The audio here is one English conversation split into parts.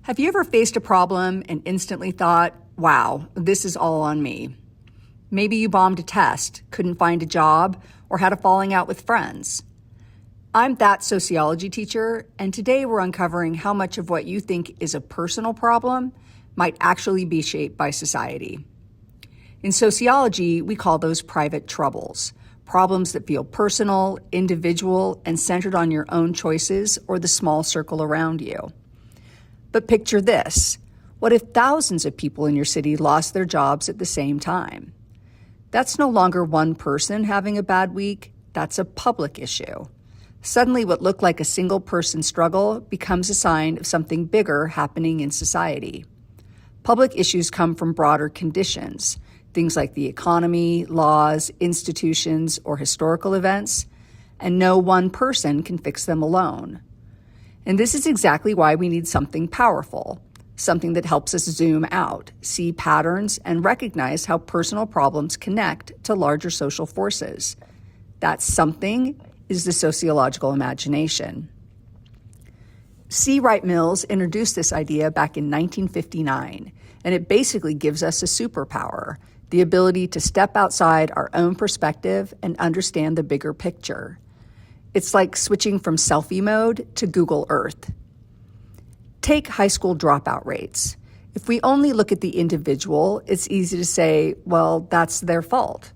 Have you ever faced a problem and instantly thought, wow, this is all on me? Maybe you bombed a test, couldn't find a job, or had a falling out with friends. I'm that sociology teacher, and today we're uncovering how much of what you think is a personal problem might actually be shaped by society. In sociology, we call those private troubles, problems that feel personal, individual, and centered on your own choices or the small circle around you. But picture this. What if thousands of people in your city lost their jobs at the same time? That's no longer one person having a bad week. That's a public issue. Suddenly, what looked like a single person struggle becomes a sign of something bigger happening in society. Public issues come from broader conditions, things like the economy, laws, institutions, or historical events, and no one person can fix them alone. And this is exactly why we need something powerful, something that helps us zoom out, see patterns, and recognize how personal problems connect to larger social forces. That something is the sociological imagination. Wright Mills introduced this idea back in 1959, and it basically gives us a superpower, the ability to step outside our own perspective and understand the bigger picture. It's like switching from selfie mode to Google Earth. Take high school dropout rates. If we only look at the individual, it's easy to say, well, that's their fault.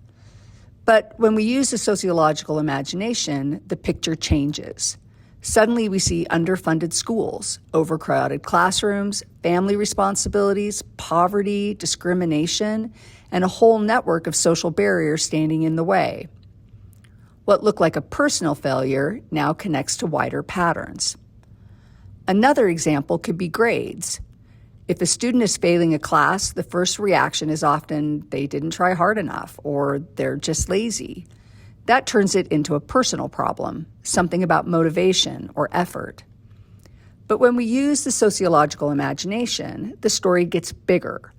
But when we use the sociological imagination, the picture changes. Suddenly we see underfunded schools, overcrowded classrooms, family responsibilities, poverty, discrimination, and a whole network of social barriers standing in the way. What looked like a personal failure now connects to wider patterns. Another example could be grades. If a student is failing a class, the first reaction is often they didn't try hard enough or they're just lazy. That turns it into a personal problem, something about motivation or effort. But when we use the sociological imagination, the story gets bigger.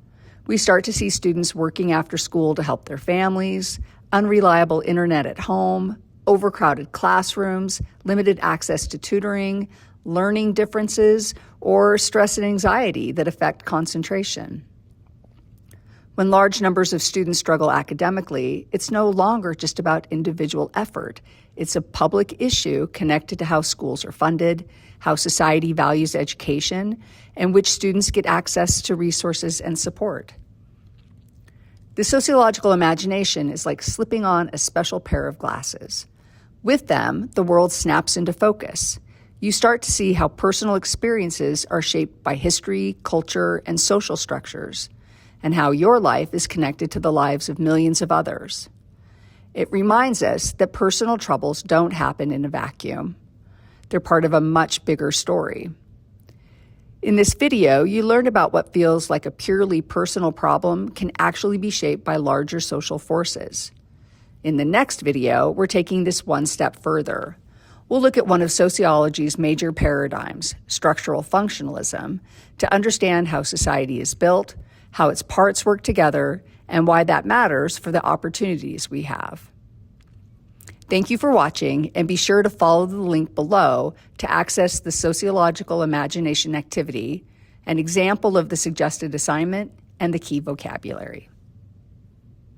We start to see students working after school to help their families, unreliable internet at home, overcrowded classrooms, limited access to tutoring, learning differences, or stress and anxiety that affect concentration. When large numbers of students struggle academically, it's no longer just about individual effort. It's a public issue connected to how schools are funded, how society values education, and which students get access to resources and support. The sociological imagination is like slipping on a special pair of glasses. With them, the world snaps into focus. You start to see how personal experiences are shaped by history, culture, and social structures, and how your life is connected to the lives of millions of others. It reminds us that personal troubles don't happen in a vacuum. They're part of a much bigger story. In this video, you learn about what feels like a purely personal problem can actually be shaped by larger social forces. In the next video, we're taking this one step further. We'll look at one of sociology's major paradigms, structural functionalism, to understand how society is built, how its parts work together, and why that matters for the opportunities we have. Thank you for watching, and be sure to follow the link below to access the sociological imagination activity, an example of the suggested assignment, and the key vocabulary.